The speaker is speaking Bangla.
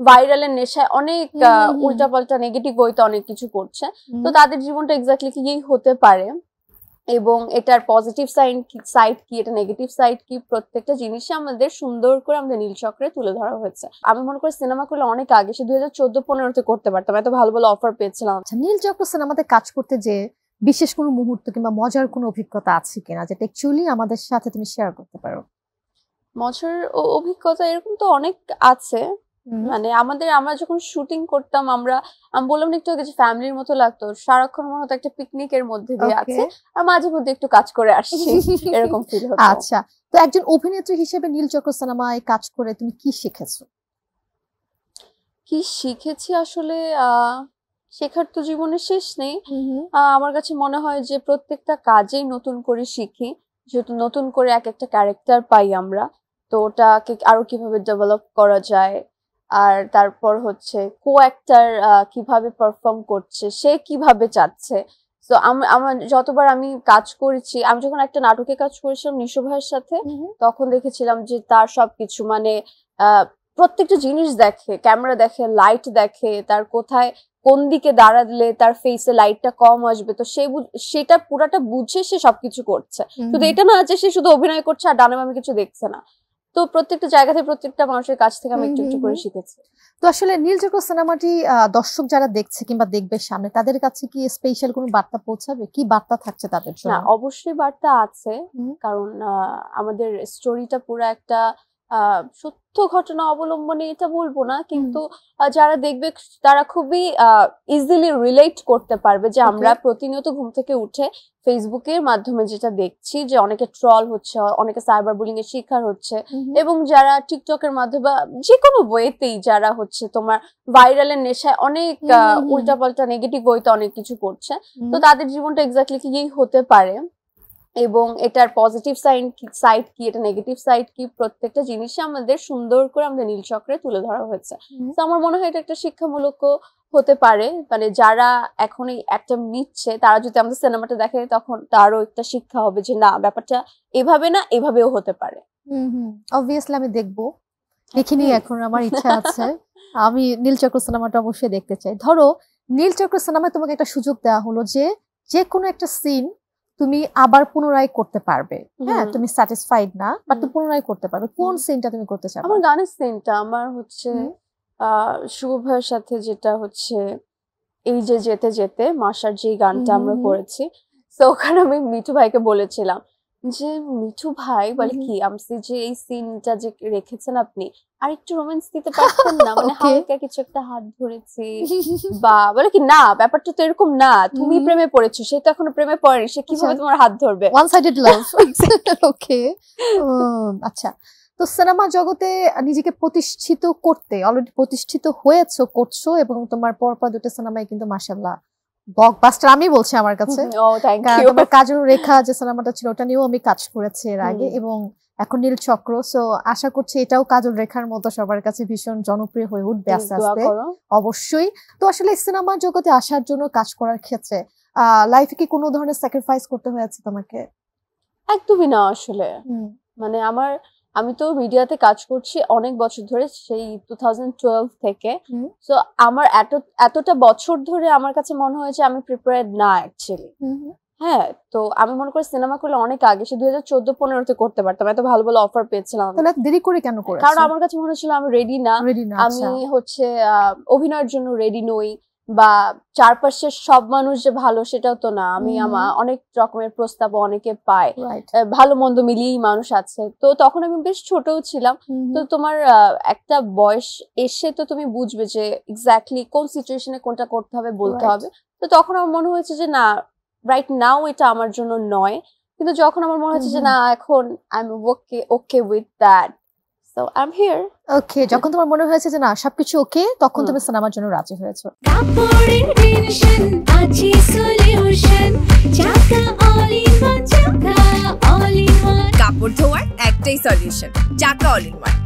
ভাইরালের নেশায় অনেক উল্টাপাল্টা নেগেটিভ ওয়েতে অনেক কিছু করছে। তো তাদের জীবনটা এক্স্যাক্টলি কি হতে পারে এবং এটার পজিটিভ সাইড কি, এটা নেগেটিভ সাইড কি, প্রত্যেকটা জিনিসই আমাদের সুন্দর করে আমাদের নীলচক্রে তুলে ধরা হয়েছে। আমি মনে করি সিনেমা করলে অনেক আগে, সে 2014-15-তে করতে পারতাম, এত ভালো ভালো অফার পেয়েছিলাম। নীলচক্র সিনেমাতে কাজ করতে যে বিশেষ কোনো মুহূর্ত কিংবা মজার কোনো অভিজ্ঞতা আছে কিনা, যেটা অ্যাকচুয়ালি আমাদের সাথে তুমি শেয়ার করতে পারো? মজার অভিজ্ঞতা এরকম তো অনেক আছে। মানে আমরা যখন শুটিং করতাম, আমি বললাম না একটু আগে যে ফ্যামিলির মতো লাগতো, সারাক্ষণ মনে হতো একটা পিকনিকের মধ্যে দিয়ে আছে, আর মাঝে মধ্যে একটু কাজ করে আসছি এরকম ফিল হতো। আচ্ছা, তো একজন অভিনেত্রী হিসেবে নীলচক্র সিনেমায় কাজ করে তুমি কি শিখেছো? কি শিখেছি আসলে শেখার তো জীবনে শেষ নেই। আমার কাছে মনে হয় যে প্রত্যেকটা কাজেই নতুন করে শিখি, যেহেতু নতুন করে এক একটা ক্যারেক্টার পাই আমরা, তো ওটাকে আরো কিভাবে ডেভেলপ করা যায়, আর তারপর হচ্ছে কো অ্যাক্টর কিভাবে পারফর্ম করছে, সে কিভাবে চাচ্ছে। তো আমার যতবার আমি কাজ করেছি, আমি যখন একটা নাটকে কাজ করেছিলাম নিশো ভাইয়ের সাথে, তখন দেখেছিলাম যে তার সবকিছু মানে প্রত্যেকটা জিনিস দেখে, ক্যামেরা দেখে, লাইট দেখে, তার কোথায় কোন দিকে দাঁড়ালে তার ফেসে লাইটটা কম আসবে, তো সেটা পুরাটা বুঝে সে সবকিছু করছে। শুধু এটা না যে সে শুধু অভিনয় করছে আর ডানে বামে কিছু দেখছে না। তো প্রত্যেকটা জায়গা থেকে প্রত্যেকটা মানুষের কাছ থেকে আমি একটু একটু করে শিখেছি। তো আসলে নীলচক্র সিনেমাটি দর্শক যারা দেখছে কিংবা দেখবে সামনে, তাদের কাছে কি স্পেশাল কোনো বার্তা পৌঁছাবে? কি বার্তা থাকছে তাদের জন্য? না, অবশ্যই বার্তা আছে, কারণ আমাদের স্টোরিটা পুরো একটা সত্য ঘটনা অবলম্বনে, এটা বলবো না, কিন্তু যারা দেখবে তারা খুবই ইজিলি রিলেট করতে পারবে যে আমরা প্রতিনিয়ত ঘুম থেকে উঠে ফেসবুকের মাধ্যমে যেটা দেখছি যে অনেকে ট্রল হচ্ছে, অনেকে সাইবার বুলিং এর শিকার হচ্ছে, এবং যারা টিকটকের মাধ্যমে বা যে কোনো ওয়েতেই যারা হচ্ছে তোমার ভাইরালের নেশায় অনেক উল্টাপাল্টা নেগেটিভ ওয়েতে অনেক কিছু করছে, তো তাদের জীবনটা এক্স্যাক্টলি কি হতে পারে এবং এটার পজিটিভ সাইড কি, এটা নেগেটিভ সাইড কি, প্রত্যেকটা জিনিসই আমাদের সুন্দর করে আমাদের নীলচক্রে তুলে ধরা হয়েছে। তো আমার মনে হয় এটা একটা শিক্ষামূলক হতে পারে, মানে যারা এখন এই একটা নিচ্ছে তারা যদি আমাদের সিনেমাটা দেখে তখন তারও একটা শিক্ষা হবে যে না, ব্যাপারটা এভাবে না, এভাবেও হতে পারে। অবভিয়াসলি আমি দেখবো, দেখিনি এখন, আমার ইচ্ছা আছে। আমি নীলচক্র সিনেমাটা অবশ্যই দেখতে চাই। ধরো নীলচক্র সিনেমায় তোমাকে একটা সুযোগ দেওয়া হলো যে কোনো একটা সিন তুমি আবার পুনরায় করতে পারবে, হ্যাঁ, তুমি স্যাটিসফাইড না, বাট তুমি পুনরায় করতে পারবে, কোন সিনটা তুমি করতে চাও? আমার গানের সিনটা, আমার হচ্ছে শুভ ভাইয়ের সাথে যেটা হচ্ছে এই যে যেতে যেতে মাসার যে গানটা আমরা করেছি, তো ওখানে আমি মিঠু ভাইকে বলেছিলাম যে মিঠু ভাই বলে কি আমসি যে এই সিনটা যে রেখেছেন আপনি আর একটু রোম্যান্স দিতে পারতেন না, মানে হালকা কিছু একটা হাত ধরেছি বা বলে কি না, ব্যাপারটা তো এরকম না, তুমি প্রেমে পড়েছো, সে তো এখনো প্রেমে পড়েনি, সে কিভাবে তোমার হাত ধরবে, ওয়ান সাইডেড লাভ। ওকে, আচ্ছা। তো সিনেমা জগতে নিজেকে প্রতিষ্ঠিত করতে অলরেডি প্রতিষ্ঠিত করছো, এবং তোমার পরপর দুটো সিনেমায় কিন্তু মাশাআল্লাহ ব্লকবাস্টার আমি বলছি আমার কাছে। তোমার কাজল রেখা যে সিনেমাটা ছিল ওটা নিয়েও আমি কাজ করেছি এর আগে, এবং এখন নীলচক্র, সো আশা করছি এটাও কাজল রেখার মতো সবার কাছে ভীষণ জনপ্রিয় হয়ে উঠবে আস্তে আস্তে। অবশ্যই। তো আসলে সিনেমা জগতে আসার জন্য, কাজ করার ক্ষেত্রে লাইফে কি কোনো ধরনের স্যাক্রিফাইস করতে হয়েছে তোমাকে? একদমই না আসলে, মানে আমি তো মিডিয়াতে কাজ করছি অনেক বছর ধরে, সেই 2012 থেকে। সো আমার এতটা বছর ধরে আমার কাছে মনে হয় যে আমি প্রিপেয়ার্ড না অ্যাকচুয়ালি। হ্যাঁ, তো আমি মনে করি সিনেমা করলে অনেক আগে, সে 2014-15-তে করতে পারতাম, এত ভালো ভালো অফার পেয়েছিলাম। তাহলে দেরি করে কেন করেছো? কারণ আমার কাছে মনে হচ্ছিল আমি রেডি না, আমি হচ্ছে অভিনয়ের জন্য রেডি নই, বা চারপাশের সব মানুষ যে ভালো সেটাও তো না, আমি অনেক রকমের প্রস্তাব অনেকে পায়, ভালো মন্দ মিলিয়েই মানুষ আছে। তো তখন আমি বেশ ছোটও ছিলাম, তো তোমার একটা বয়স এসে তো তুমি বুঝবে যে এক্স্যাক্টলি কোন সিচুয়েশনে কোনটা করতে হবে, বলতে হবে। তো তখন আমার মনে হয়েছে যে না, রাইট নাও এটা আমার জন্য নয়, কিন্তু যখন আমার মনে হচ্ছে যে না, এখন I am okay with that, so I am here. Okay, যখন তোমার মনে হয়েছে যে না সবকিছু ওকে, তখন তুমি সিনেমার জন্য রাজি হয়েছো। কাপড় ধোয়ার একটাই সলিউশন, চাকা অল ইন ওয়ান।